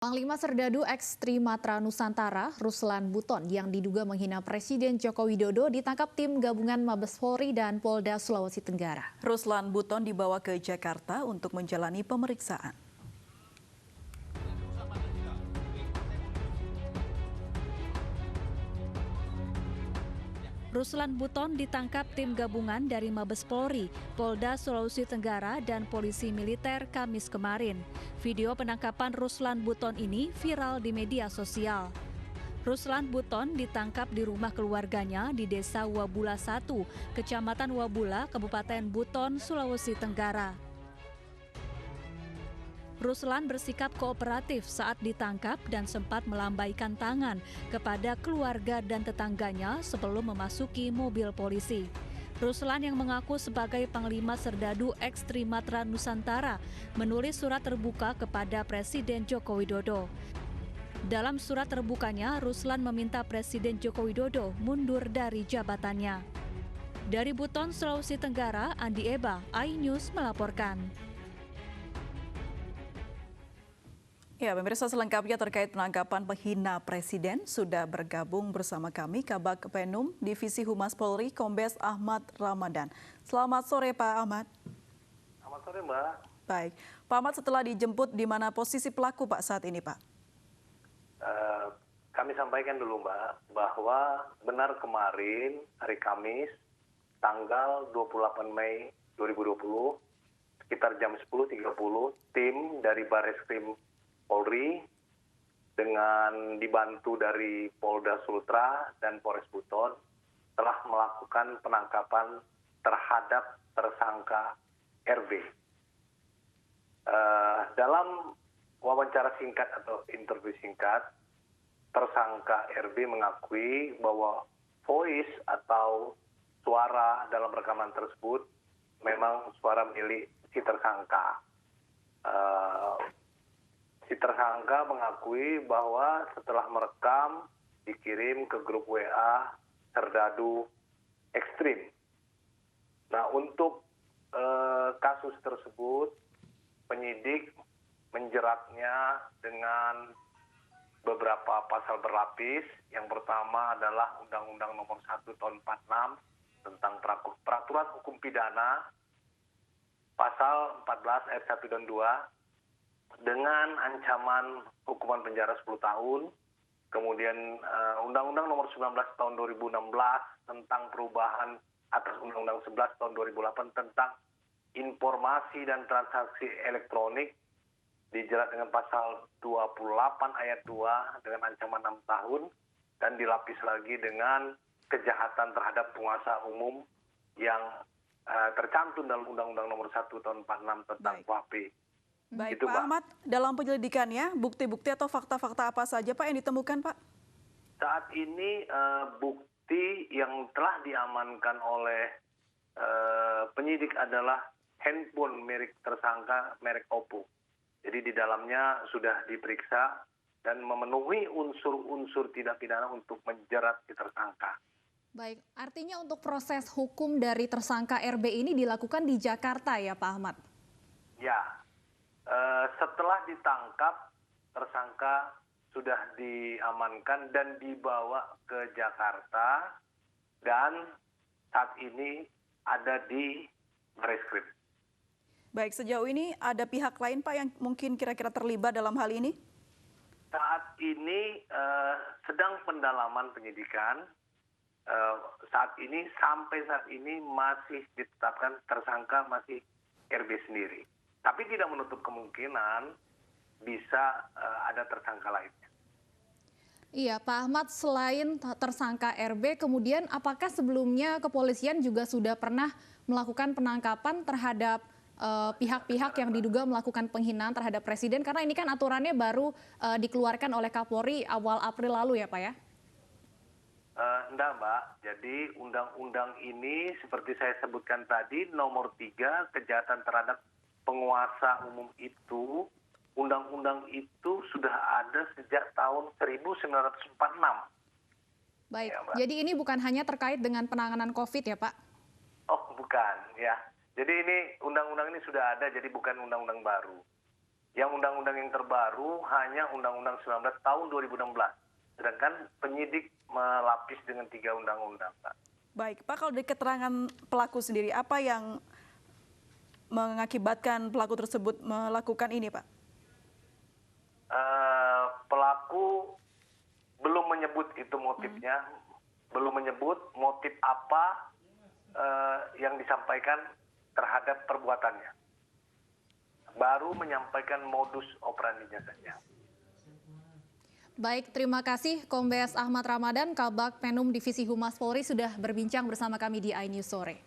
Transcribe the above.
Panglima Serdadu Eks Trimatra Nusantara, Ruslan Buton, yang diduga menghina Presiden Joko Widodo ditangkap tim gabungan Mabes Polri dan Polda Sulawesi Tenggara. Ruslan Buton dibawa ke Jakarta untuk menjalani pemeriksaan. Ruslan Buton ditangkap tim gabungan dari Mabes Polri, Polda Sulawesi Tenggara, dan Polisi Militer Kamis kemarin. Video penangkapan Ruslan Buton ini viral di media sosial. Ruslan Buton ditangkap di rumah keluarganya di Desa Wabula 1, Kecamatan Wabula, Kabupaten Buton, Sulawesi Tenggara. Ruslan bersikap kooperatif saat ditangkap dan sempat melambaikan tangan kepada keluarga dan tetangganya sebelum memasuki mobil polisi. Ruslan yang mengaku sebagai Panglima Serdadu Eks Trimatra Nusantara menulis surat terbuka kepada Presiden Joko Widodo. Dalam surat terbukanya, Ruslan meminta Presiden Joko Widodo mundur dari jabatannya. Dari Buton, Sulawesi Tenggara, Andi Eba, iNews melaporkan. Ya, pemirsa, selengkapnya terkait penangkapan penghina Presiden sudah bergabung bersama kami Kabag Penum Divisi Humas Polri Kombes Ahmad Ramadan. Selamat sore Pak Ahmad. Selamat sore Mbak. Baik, Pak Ahmad, setelah dijemput di mana posisi pelaku Pak saat ini Pak? Kami sampaikan dulu Mbak bahwa benar kemarin hari Kamis tanggal 28 Mei 2020 sekitar jam 10.30 tim dari Bareskrim Polri dengan dibantu dari Polda Sultra dan Polres Buton telah melakukan penangkapan terhadap tersangka RB. Dalam wawancara singkat atau interview singkat, tersangka RB mengakui bahwa voice atau suara dalam rekaman tersebut memang suara milik si tersangka. Si tersangka mengakui bahwa setelah merekam dikirim ke grup WA Serdadu Ekstrim. Nah, untuk kasus tersebut penyidik menjeratnya dengan beberapa pasal berlapis. Yang pertama adalah Undang-Undang Nomor 1 Tahun 46 tentang Peraturan Hukum Pidana, pasal 14 ayat 1 dan 2 dengan ancaman hukuman penjara 10 tahun. Kemudian Undang-Undang Nomor 19 Tahun 2016 tentang perubahan atas Undang-Undang 11 Tahun 2008 tentang informasi dan transaksi elektronik dijerat dengan pasal 28 ayat 2 dengan ancaman 6 tahun dan dilapis lagi dengan kejahatan terhadap penguasa umum yang tercantum dalam Undang-Undang Nomor 1 Tahun 46 tentang KUHP. Baik, Pak Ahmad, dalam penyelidikannya bukti-bukti atau fakta-fakta apa saja Pak yang ditemukan Pak? Saat ini bukti yang telah diamankan oleh penyidik adalah handphone merek tersangka merek Oppo. Jadi di dalamnya sudah diperiksa dan memenuhi unsur-unsur tidak pidana untuk menjerat si tersangka. Baik, artinya untuk proses hukum dari tersangka RB ini dilakukan di Jakarta ya Pak Ahmad? Ya. Setelah ditangkap, tersangka sudah diamankan dan dibawa ke Jakarta dan saat ini ada di Bareskrim. Baik, sejauh ini ada pihak lain Pak yang mungkin kira-kira terlibat dalam hal ini? Saat ini sedang pendalaman penyidikan. Sampai saat ini masih ditetapkan tersangka masih RB sendiri. Tapi tidak menutup kemungkinan bisa ada tersangka lainnya. Iya, Pak Ahmad, selain tersangka RB, kemudian apakah sebelumnya kepolisian juga sudah pernah melakukan penangkapan terhadap pihak-pihak yang diduga melakukan penghinaan terhadap Presiden? Karena ini kan aturannya baru dikeluarkan oleh Kapolri awal April lalu ya Pak ya? Enggak Mbak, jadi undang-undang ini seperti saya sebutkan tadi nomor 3 kejahatan terhadap penguasa umum itu, undang-undang itu sudah ada sejak tahun 1946. Baik, Ya, jadi ini bukan hanya terkait dengan penanganan COVID ya Pak? Oh bukan ya, jadi ini undang-undang ini sudah ada, jadi bukan undang-undang baru. Yang undang-undang yang terbaru hanya Undang-Undang 19 tahun 2016. Sedangkan penyidik melapis dengan 3 undang-undang, Pak. Baik, Pak, kalau dari keterangan pelaku sendiri, apa yang mengakibatkan pelaku tersebut melakukan ini, Pak? Pelaku belum menyebut itu motifnya, belum menyebut motif apa yang disampaikan terhadap perbuatannya. Baru menyampaikan modus operandinya saja. Baik, terima kasih Kombes Ahmad Ramadan, Kabak Penum Divisi Humas Polri sudah berbincang bersama kami di iNews Sore.